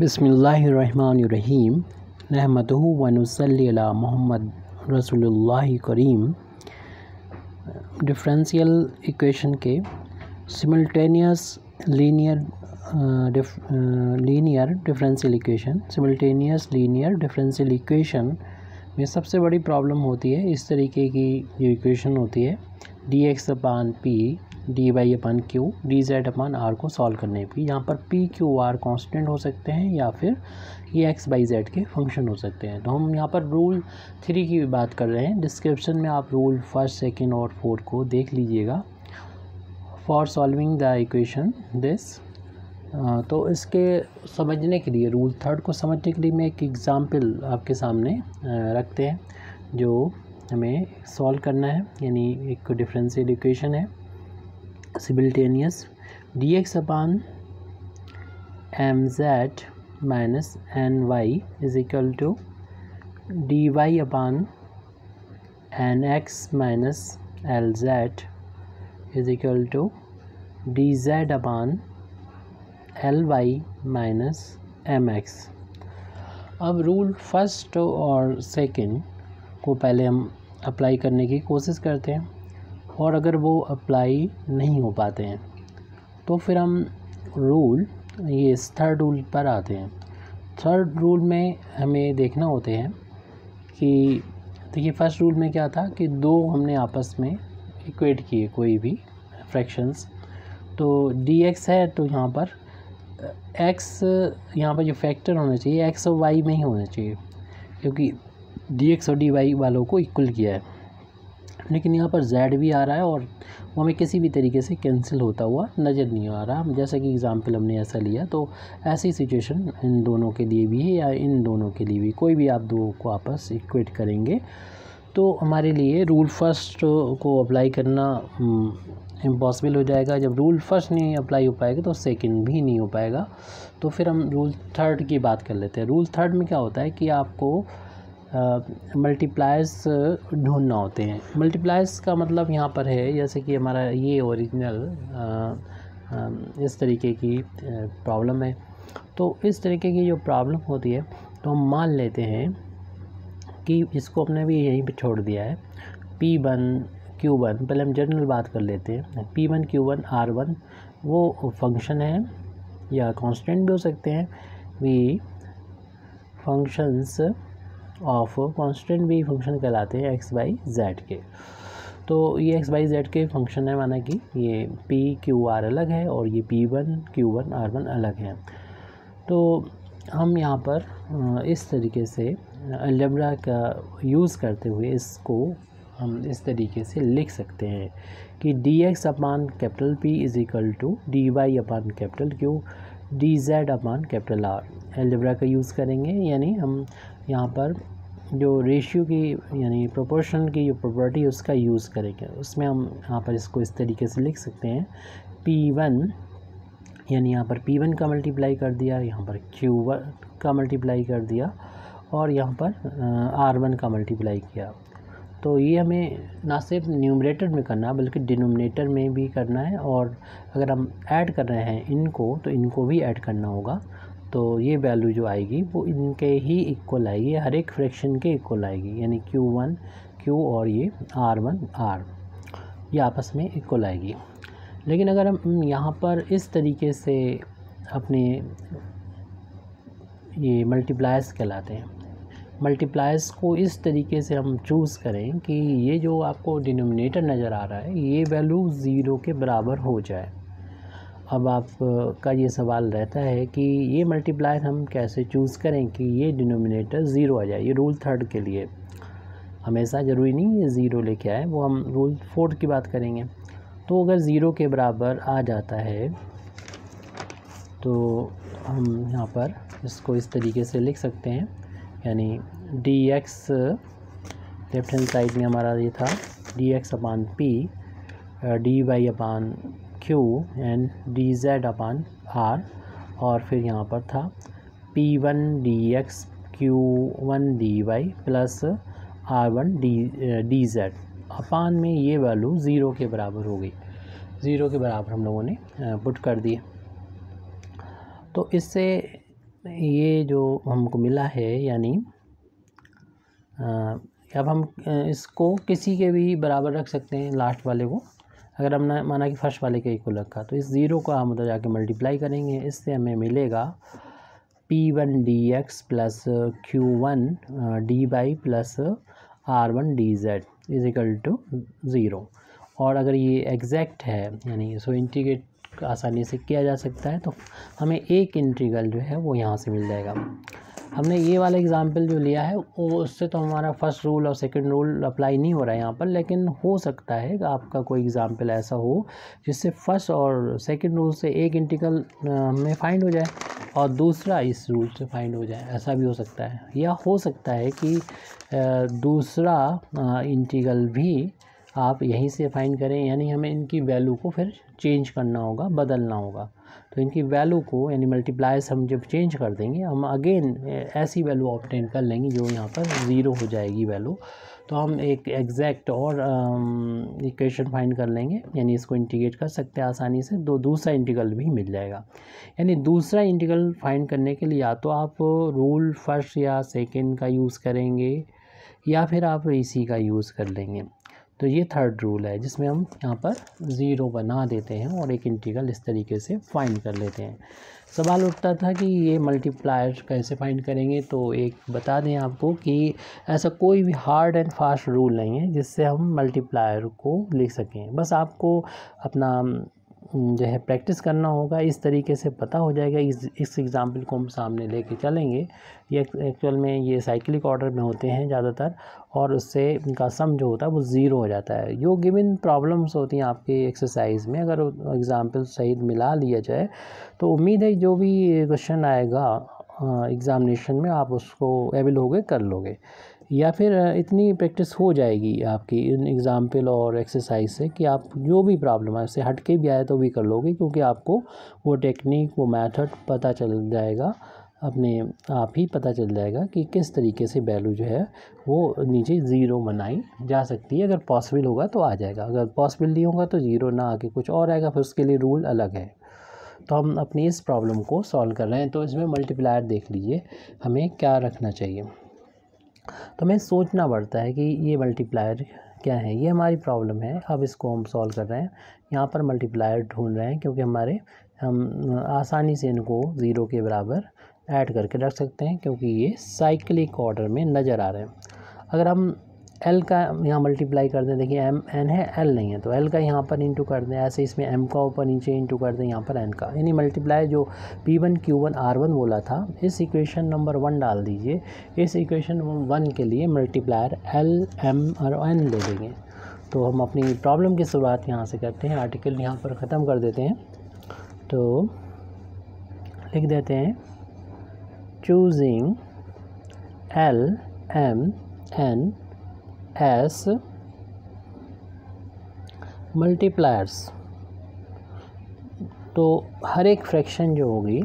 बिस्मिल्लाहिर्रहमानिर्रहीम नहमदुहु व नुसल्ली अला मुहम्मद रसूलुल्लाहि करीम। डिफरेंशियल इक्वेशन के सिमल्टेनियस लीनियर डिफरेंशियल इक्वेशन में सबसे बड़ी प्रॉब्लम होती है इस तरीके की जो इक्वेशन होती है d x upon p d y upon q d Z upon r को सॉल्व करने पे। यहाँ पर पी क्यू आर कॉन्स्टेंट हो सकते हैं या फिर ये एक्स बाई जेड के फंक्शन हो सकते हैं। तो हम यहाँ पर रूल 3 की बात कर रहे हैं। डिस्क्रिप्शन में आप रूल 1, 2 और 4 को देख लीजिएगा for solving the equation this. तो इसके समझने के लिए रूल 3 को समझने के लिए मैं एक एग्ज़ाम्पल आपके सामने रखते हैं जो हमें सॉल्व करना है। यानी एक डिफरेंशियल इक्वेशन है simultaneous d x upon m z minus n y is equal to d y upon n x minus l z is equal to d Z upon l y minus m x. अब rule 1 और 2 को पहले हम apply करने की कोशिश करते हैं और अगर वो अप्लाई नहीं हो पाते हैं तो फिर हम ये 3rd रूल पर आते हैं। 3rd रूल में हमें देखना होते हैं कि देखिए 1st रूल में क्या था कि दो हमने आपस में इक्वेट किए कोई भी फ्रैक्शंस। तो डी एक्स है तो यहाँ पर एक्स यहाँ पर जो फैक्टर होना चाहिए एक्स और वाई में ही होना चाहिए क्योंकि डी एक्स और डी वाई वालों को इक्वल किया है। लेकिन यहाँ पर z भी आ रहा है और वो हमें किसी भी तरीके से कैंसिल होता हुआ नज़र नहीं आ रहा। जैसा कि एग्ज़ाम्पल हमने ऐसा लिया तो ऐसी सिचुएशन इन दोनों के लिए भी है या इन दोनों के लिए भी, कोई भी आप दो को आपस इक्वेट करेंगे तो हमारे लिए रूल 1 को अप्लाई करना इम्पॉसिबल हो जाएगा। जब रूल 1 नहीं अप्लाई हो पाएगा तो 2 भी नहीं हो पाएगा। तो फिर हम रूल 3 की बात कर लेते हैं। रूल 3 में क्या होता है कि आपको मल्टीप्लायर्स ढूंढना होते हैं। मल्टीप्लायर्स का मतलब यहाँ पर है जैसे कि हमारा ये ओरिजिनल इस तरीके की प्रॉब्लम है। तो इस तरीके की जो प्रॉब्लम होती है तो हम मान लेते हैं कि इसको अपने भी यहीं पे छोड़ दिया है P1 Q1। पहले हम जनरल बात कर लेते हैं। P1 Q1 R1 वो फंक्शन है या कांस्टेंट भी हो सकते हैं। वी फंक्शंस ऑफ कांस्टेंट भी फंक्शन कहलाते हैं एक्स बाई जेड के। तो ये एक्स बाई जेड के फंक्शन है, माना कि ये पी क्यू आर अलग है और ये P1 Q1 R1 अलग है। तो हम यहाँ पर इस तरीके से अलजेब्रा का यूज़ करते हुए इसको हम इस तरीके से लिख सकते हैं कि d x upon capital P is equal to d y upon capital Q d Z upon capital R। Algebra का यूज़ करेंगे यानी हम यहाँ पर जो रेशियो की यानी प्रोपोर्शन की जो प्रॉपर्टी है उसका यूज़ करेंगे। उसमें हम यहाँ पर इसको इस तरीके से लिख सकते हैं P1 यानी यहाँ पर P1 का मल्टीप्लाई कर दिया, यहाँ पर Q1 का मल्टीप्लाई कर दिया और यहाँ पर R1 का मल्टीप्लाई किया। तो ये हमें ना सिर्फ न्यूमरेटर में करना है बल्कि डिनोमिनेटर में भी करना है और अगर हम ऐड कर रहे हैं इनको तो इनको भी ऐड करना होगा। तो ये वैल्यू जो आएगी वो इनके ही इक्वल आएगी, हर एक फ्रैक्शन के इक्वल आएगी। यानी Q1 Q और ये R1 R ये आपस में इक्वल आएगी। लेकिन अगर हम यहाँ पर इस तरीके से अपने ये मल्टीप्लायर्स कहलाते हैं, मल्टीप्लायर्स को इस तरीके से हम चूज़ करें कि ये जो आपको डिनोमिनेटर नज़र आ रहा है ये वैल्यू 0 के बराबर हो जाए। अब आपका ये सवाल रहता है कि ये मल्टीप्लायर हम कैसे चूज़ करें कि ये डिनोमिनेटर 0 आ जाए। ये रूल 3 के लिए हमेशा ज़रूरी नहीं ये 0 लेके आए, वो हम रूल 4 की बात करेंगे। तो अगर 0 के बराबर आ जाता है तो हम यहाँ पर इसको इस तरीके से लिख सकते हैं यानी d x left hand side में हमारा ये था d x upon P d y upon Q and d Z upon R और फिर यहाँ पर था P1 dx Q1 dy plus R1 D Z upon में ये वैल्यू 0 के बराबर हो गई। 0 के बराबर हम लोगों ने पुट कर दिए। तो इससे ये जो हमको मिला है, यानी अब हम इसको किसी के भी बराबर रख सकते हैं, लास्ट वाले को। अगर हमने माना कि फर्स्ट वाले के इक्वल रखा तो इस ज़ीरो को हम उधर जाके मल्टीप्लाई करेंगे, इससे हमें मिलेगा P1 dx plus Q1 dy plus R1 dz is equal to 0। और अगर ये एग्जैक्ट है, यानी इसको इंटीग्रेट आसानी से किया जा सकता है, तो हमें एक इंटीग्रल जो है वो यहाँ से मिल जाएगा। हमने ये वाला एग्जाम्पल जो लिया है वो उससे तो हमारा फर्स्ट रूल और सेकंड रूल अप्लाई नहीं हो रहा है यहाँ पर, लेकिन हो सकता है कि आपका कोई एग्जाम्पल ऐसा हो जिससे फर्स्ट और सेकंड रूल से एक इंटीग्रल हमें फाइंड हो जाए और दूसरा इस रूल से फाइंड हो जाए, ऐसा भी हो सकता है। या हो सकता है कि दूसरा इंटीग्रल भी आप यहीं से फाइंड करें, यानी हमें इनकी वैल्यू को फिर चेंज करना होगा, बदलना होगा। तो इनकी वैल्यू को यानी मल्टीप्लाइज हम जब चेंज कर देंगे, हम अगेन ऐसी वैल्यू ऑब्टेन कर लेंगे जो यहाँ पर ज़ीरो हो जाएगी वैल्यू। तो हम एक एग्जैक्ट और इक्वेशन फाइंड कर लेंगे, यानी इसको इंटीग्रेट कर सकते हैं आसानी से, दूसरा इंटीग्रल भी मिल जाएगा। यानी दूसरा इंटीग्रल फाइंड करने के लिए या तो आप रूल फर्स्ट या सेकंड का यूज़ करेंगे या फिर आप इसी का यूज़ कर लेंगे। तो ये थर्ड रूल है जिसमें हम यहाँ पर ज़ीरो बना देते हैं और एक इंटीग्रल इस तरीके से फाइंड कर लेते हैं। सवाल उठता था कि ये मल्टीप्लायर कैसे फाइंड करेंगे, तो एक बता दें आपको कि ऐसा कोई भी हार्ड एंड फास्ट रूल नहीं है जिससे हम मल्टीप्लायर को लिख सकें। बस आपको अपना जो है प्रैक्टिस करना होगा, इस तरीके से पता हो जाएगा। इस एग्ज़ाम्पल को हम सामने लेके चलेंगे। ये एक्चुअल में ये साइक्लिक ऑर्डर में होते हैं ज़्यादातर, और उससे इनका सम जो होता है वो ज़ीरो हो जाता है। जो गिवन प्रॉब्लम्स होती हैं आपके एक्सरसाइज में, अगर एग्ज़ाम्पल सही मिला लिया जाए तो उम्मीद है जो भी क्वेश्चन आएगा एग्ज़ामिनेशन में आप उसको एबल होगे कर लोगे, या फिर इतनी प्रैक्टिस हो जाएगी आपकी इन एग्ज़ाम्पल और एक्सरसाइज से कि आप जो भी प्रॉब्लम है उससे हट के भी आए तो भी कर लोगे, क्योंकि आपको वो टेक्निक वो मेथड पता चल जाएगा, अपने आप ही पता चल जाएगा कि किस तरीके से वैल्यू जो है वो नीचे ज़ीरो बनाई जा सकती है। अगर पॉसिबल होगा तो आ जाएगा, अगर पॉसिबल नहीं होगा तो ज़ीरो ना आके कुछ और आएगा, फिर उसके लिए रूल अलग है। तो हम अपनी इस प्रॉब्लम को सॉल्व कर रहे हैं, तो इसमें मल्टीप्लायर देख लीजिए हमें क्या रखना चाहिए। तो हमें सोचना पड़ता है कि ये मल्टीप्लायर क्या है। ये हमारी प्रॉब्लम है, अब इसको हम सॉल्व कर रहे हैं। यहाँ पर मल्टीप्लायर ढूंढ रहे हैं क्योंकि हम आसानी से इनको ज़ीरो के बराबर ऐड करके रख सकते हैं, क्योंकि ये साइक्लिक ऑर्डर में नज़र आ रहे हैं। अगर हम एल का यहाँ मल्टीप्लाई कर दें, देखिए एम एन है, एल नहीं है, तो एल का यहाँ पर इंटू कर दें, ऐसे इसमें एम का ऊपर नीचे इंटू कर दें, यहाँ पर एन का, यानी मल्टीप्लाई जो P1 Q1 R1 बोला था, इस इक्वेशन नंबर 1 डाल दीजिए। इस इक्वेशन 1 के लिए मल्टीप्लायर एल एम और एन ले लेंगे। तो हम अपनी प्रॉब्लम की शुरुआत यहाँ से करते हैं, आर्टिकल यहाँ पर ख़त्म कर देते हैं। तो लिख देते हैं choosing l m n s multipliers. तो हर एक फ्रैक्शन जो होगी,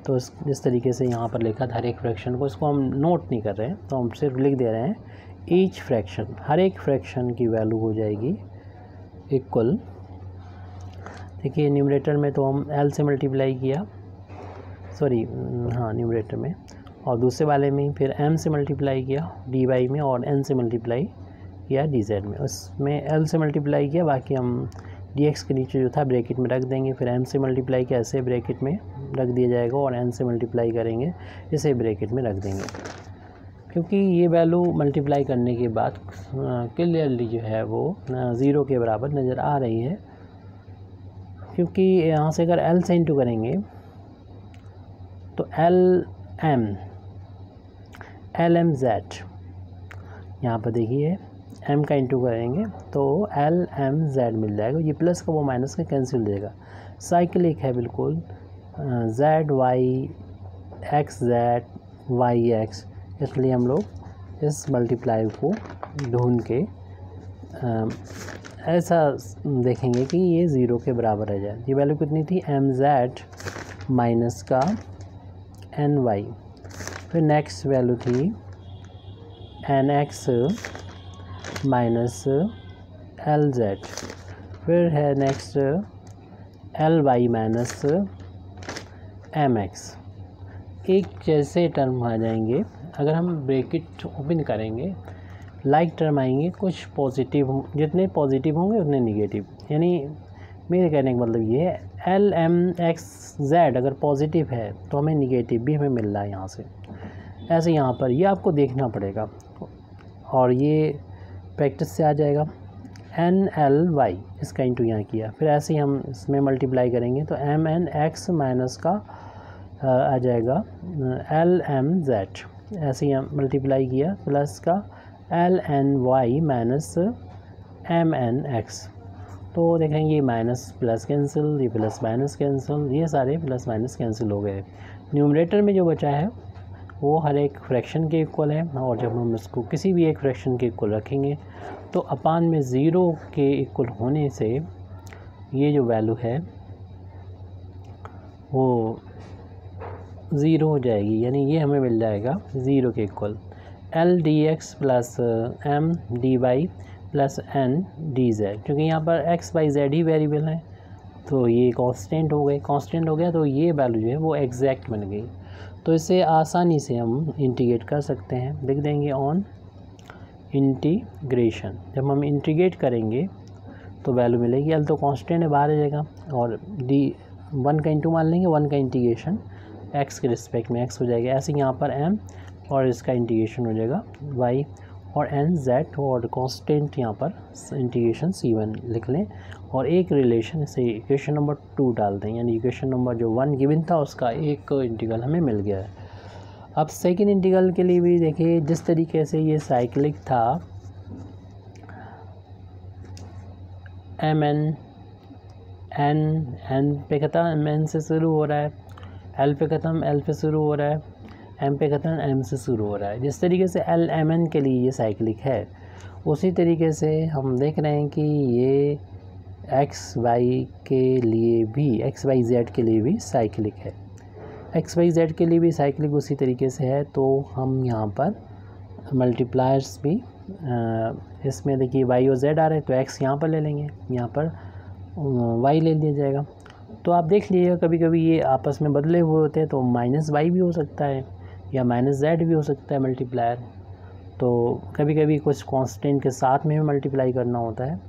तो जिस तरीके से यहाँ पर लिखा था हर एक फ्रैक्शन को, इसको हम नोट नहीं कर रहे हैं, तो हम सिर्फ लिख दे रहे हैं ईच फ्रैक्शन। हर एक फ्रैक्शन की वैल्यू हो जाएगी इक्वल। देखिए न्यूमरेटर में तो हम एल से मल्टीप्लाई किया, सॉरी हाँ न्यूमरेटर में, और दूसरे वाले में फिर m से मल्टीप्लाई किया dy में, और n से मल्टीप्लाई किया dz में। उसमें l से मल्टीप्लाई किया, बाकी हम dx के नीचे जो था ब्रैकेट में रख देंगे, फिर m से मल्टीप्लाई किया, ऐसे ब्रैकेट में रख दिया जाएगा, और n से मल्टीप्लाई करेंगे, इसे ब्रैकेट में रख देंगे। क्योंकि ये वैल्यू मल्टीप्लाई करने के बाद क्लियरली जो है वो ज़ीरो के बराबर नज़र आ रही है, क्योंकि यहाँ से अगर l से इंटू करेंगे तो एल एम जेड, यहाँ पर देखिए m का इंटू करेंगे तो एल एम जेड मिल जाएगा। ये प्लस का वो माइनस का कैंसिल हो जाएगा। साइक्लिक है बिल्कुल, z y x z y x, इसलिए हम लोग इस मल्टीप्लाई को ढूंढ के ऐसा देखेंगे कि ये ज़ीरो के बराबर आ जाए। ये वैल्यू कितनी थी, एम जेड माइनस का एन वाई, फिर नेक्स्ट वैल्यू थी n x minus l z, फिर है next l y minus m x. एक जैसे टर्म आ जाएंगे। अगर हम ब्रैकेट ओपन करेंगे लाइक टर्म आएंगे, कुछ पॉजिटिव, जितने पॉजिटिव होंगे उतने निगेटिव। यानी मेरे कहने का मतलब ये है LMXZ अगर पॉजिटिव है तो हमें निगेटिव भी हमें मिल रहा है यहाँ से। ऐसे यहाँ पर ये आपको देखना पड़ेगा और ये प्रैक्टिस से आ जाएगा। NLY इसका इंटू यहाँ किया, फिर ऐसे ही हम इसमें मल्टीप्लाई करेंगे तो MNX माइनस का आ जाएगा LMZ। ऐसे ही हम मल्टीप्लाई किया प्लस का LNY माइनस MNX। तो देखेंगे ये माइनस प्लस कैंसिल, ये प्लस माइनस कैंसिल, ये सारे प्लस माइनस कैंसिल हो गए। न्यूमरेटर में जो बचा है वो हर एक फ्रैक्शन के इक्वल है, और जब हम इसको किसी भी एक फ्रैक्शन के इक्वल रखेंगे तो अपान में ज़ीरो के इक्वल होने से ये जो वैल्यू है वो ज़ीरो हो जाएगी। यानी ये हमें मिल जाएगा ज़ीरो के equal LDX plus MDY plus NDZ। क्योंकि यहाँ पर XYZ ही वेरिएबल है तो ये कांस्टेंट हो गए, कांस्टेंट हो गया तो ये वैल्यू जो है वो एग्जैक्ट बन गई। तो इसे आसानी से हम इंटीग्रेट कर सकते हैं। लिख देंगे ऑन इंटीग्रेशन। जब हम इंटीग्रेट करेंगे तो वैल्यू मिलेगी, L तो कांस्टेंट है बाहर आ जाएगा, और D 1 का इंटू मान लेंगे, 1 का इंटीग्रेशन x के रिस्पेक्ट में x हो जाएगा। ऐसे यहाँ पर m और इसका इंटीग्रेशन हो जाएगा y और NZ, और कांस्टेंट यहाँ पर इंटीग्रेशन C1 लिख लें और एक रिलेशन से इक्वेशन नंबर 2 डाल दें। यानी इक्वेशन नंबर जो 1 गिवन था उसका एक इंटीग्रल हमें मिल गया है। अब सेकंड इंटीग्रल के लिए भी देखिए, जिस तरीके से ये साइक्लिक था MN N पे ख़त्म MN से शुरू हो रहा है, L पे ख़त्म L पे शुरू हो रहा है, M पे ख़त्म M से शुरू हो रहा है। जिस तरीके से LMN के लिए ये साइक्लिक है उसी तरीके से हम देख रहे हैं कि ये XY के लिए भी, XYZ के लिए भी साइक्लिक है। XYZ के लिए भी साइक्लिक उसी तरीके से है। तो हम यहाँ पर मल्टीप्लायर्स भी इसमें देखिए y और z आ रहे हैं तो x यहाँ पर ले लेंगे, यहाँ पर y ले लिया जाएगा। तो आप देख लीजिएगा कभी कभी ये आपस में बदले हुए होते हैं तो माइनस y भी हो सकता है या माइनस z भी हो सकता है मल्टीप्लायर। तो कभी कभी कुछ कांस्टेंट के साथ में भी मल्टीप्लाई करना होता है।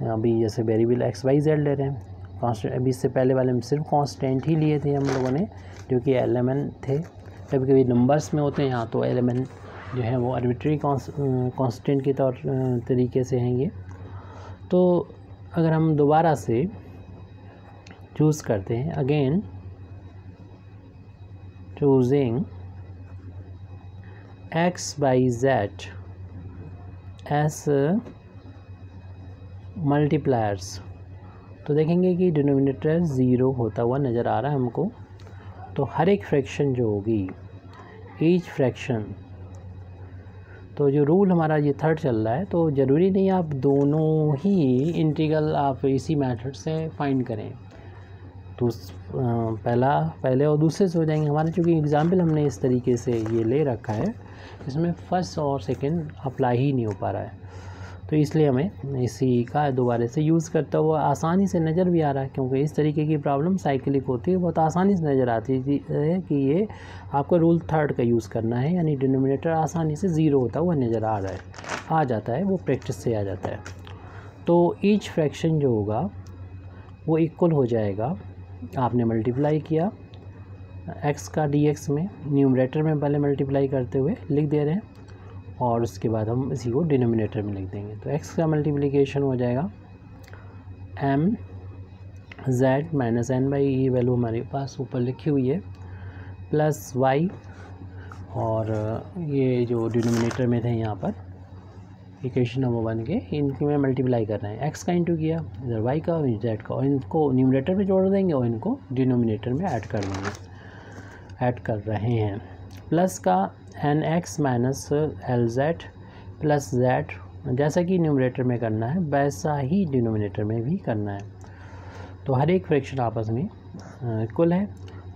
अभी जैसे वेरिएबल XYZ ले रहे हैं, कांस्टेंट अभी इससे पहले वाले में सिर्फ कांस्टेंट ही लिए थे हम लोगों ने जो कि LMN थे। कभी कभी नंबर्स में होते हैं यहाँ तो LMN जो है वो आर्बिट्री कांस्टेंट के तरीके से हैं ये। तो अगर हम दोबारा से चूज़ करते हैं, again choosing XYZ S multipliers, तो देखेंगे कि डिनोमिनेटर ज़ीरो होता हुआ नज़र आ रहा है हमको। तो हर एक फ्रैक्शन जो होगी, ईच फ्रैक्शन, तो जो रूल हमारा ये थर्ड चल रहा है तो ज़रूरी नहीं आप दोनों ही इंटीग्रल आप इसी मेथड से फाइंड करें। तो पहले और दूसरे से हो जाएंगे हमारे, चूँकि एग्जाम्पल हमने इस तरीके से ये ले रखा है इसमें फर्स्ट और सेकंड अप्लाई ही नहीं हो पा रहा है, तो इसलिए हमें इसी का दोबारा से यूज़ करता हुआ आसानी से नज़र भी आ रहा है। क्योंकि इस तरीके की प्रॉब्लम साइक्लिक होती है, बहुत आसानी से नज़र आती है कि ये आपको रूल थर्ड का यूज़ करना है, यानी डिनोमिनेटर आसानी से ज़ीरो होता हुआ नज़र आ जाता है, वो प्रैक्टिस से आ जाता है। तो ईच फ्रैक्शन जो होगा वो इक्वल हो जाएगा, आपने मल्टीप्लाई किया x का dx में, न्यूमरेटर में पहले मल्टीप्लाई करते हुए लिख दे रहे हैं और उसके बाद हम इसी को डिनोमिनेटर में लिख देंगे। तो x का मल्टीप्लिकेशन हो जाएगा mz माइनस n बाई, ये वैल्यू हमारे पास ऊपर लिखी हुई है, प्लस y, और ये जो डिनोमिनेटर में थे यहाँ पर इक्वेशन नंबर 1 के, इनकी में मल्टीप्लाई कर रहे हैं, x का इंटू किया, इधर y का और z का, और इनको न्यूमरेटर में जोड़ देंगे और इनको डिनोमिनेटर में ऐड कर देंगे, ऐड कर रहे हैं। प्लस का nx minus lz plus z, जैसा कि न्यूमरेटर में करना है वैसा ही डिनोमिनेटर में भी करना है। तो हर एक फ्रैक्शन आपस में इक्वल है,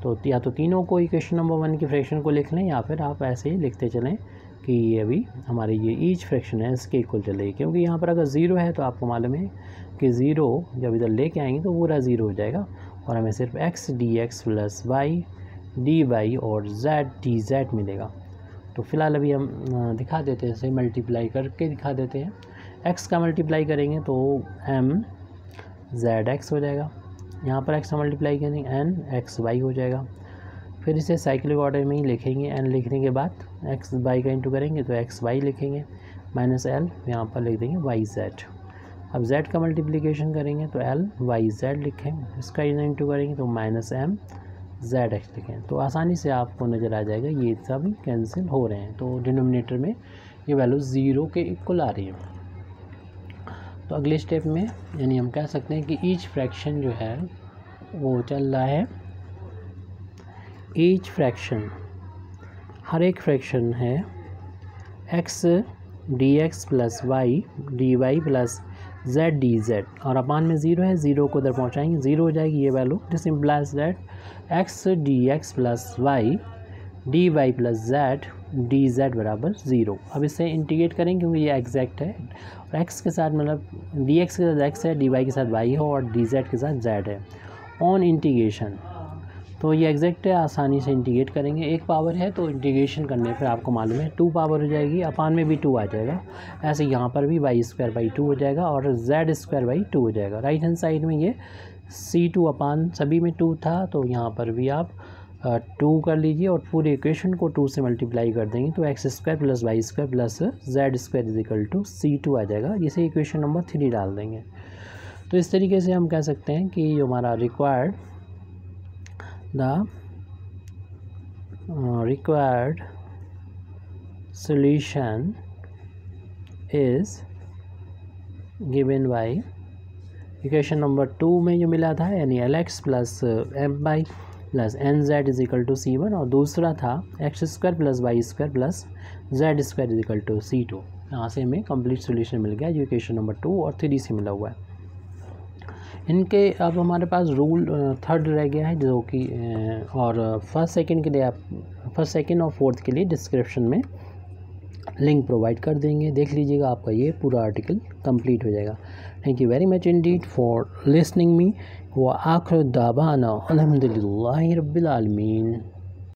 तो या तो तीनों को इक्वेशन नंबर 1 की फ्रैक्शन को लिख लें या फिर आप ऐसे ही लिखते चलें कि ये अभी हमारे ये ईच फ्रैक्शन है इसके इक्वल चलेगी। क्योंकि यहाँ पर अगर ज़ीरो है तो आपको मालूम है कि ज़ीरो जब इधर लेके आएंगे तो पूरा ज़ीरो हो जाएगा और हमें सिर्फ x dx plus y d y और जेड डी जेड मिलेगा। तो फिलहाल अभी हम दिखा देते हैं, इसे मल्टीप्लाई करके दिखा देते हैं। एक्स का मल्टीप्लाई करेंगे तो एम जेड एक्स हो जाएगा, यहाँ पर एक्स का मल्टीप्लाई करेंगे एन एक्स वाई हो जाएगा। फिर इसे साइक्लिक ऑर्डर में ही लिखेंगे, एन लिखने के बाद एक्स वाई का इंटू करेंगे तो एक्स वाई लिखेंगे, माइनस एल यहाँ पर लिख देंगे वाई जेड। अब जेड का मल्टीप्लिकेशन करेंगे तो एल वाई जेड लिखें, इसका इंटू करेंगे तो माइनस एम जेड एक्स लिखें। तो आसानी से आपको नज़र आ जाएगा ये सब कैंसिल हो रहे हैं, तो डिनोमिनेटर में ये वैल्यू 0 के इक्वल आ रही है। तो अगले स्टेप में यानी हम कह सकते हैं कि ईच फ्रैक्शन जो है वो चल रहा है, ईच फ्रैक्शन हर एक फ्रैक्शन है x d x plus y d y plus z d z, और अपान में 0 है, 0 को उधर पहुँचाएंगे 0 हो जाएगी ये value. This implies that x d x plus y d y plus z d z बराबर 0। अब इसे इंटीग्रेट करेंगे क्योंकि ये एग्जैक्ट है, और एक्स के साथ मतलब डी एक्स के साथ एक्स है, डी वाई के साथ वाई हो और डी जेड के साथ जेड है। ऑन इंटीग्रेशन तो ये एग्जैक्ट है, आसानी से इंटीग्रेट करेंगे। एक पावर है तो इंटीग्रेशन करने पर आपको मालूम है 2 पावर हो जाएगी, अपान में भी 2 आ जाएगा। ऐसे यहाँ पर भी वाई स्क्वायर बाई 2 हो जाएगा और जेड स्क्वायर बाई 2 हो जाएगा। राइट हैंड साइड में ये C2 अपान सभी में 2 था, तो यहाँ पर भी आप 2 कर लीजिए और पूरे इक्वेशन को 2 से मल्टीप्लाई कर देंगे तो x square plus y square plus z square is equal to C2 आ जाएगा। जिसे इक्वेशन नंबर 3 डाल देंगे। तो इस तरीके से हम कह सकते हैं कि जो हमारा required solution is given by equation number 2 में जो मिला था यानी l x plus m y plus n z is equal to C1, और दूसरा था x square plus y square plus z square is equal to C2। यहाँ से हमें कंप्लीट सॉल्यूशन मिल गया जो इक्वेशन नंबर 2 और 3 से मिला हुआ है। इनके अब हमारे पास रूल 3rd रह गया है जो कि और फर्स्ट सेकंड के लिए आप फर्स्ट सेकंड और 4th के लिए डिस्क्रिप्शन में लिंक प्रोवाइड कर देंगे, देख लीजिएगा, आपका ये पूरा आर्टिकल कंप्लीट हो जाएगा। Thank you very much Indeed for listening me. व आखिर दावाना अल्हम्दुलिल्लाहि रब्बिल आलमीन।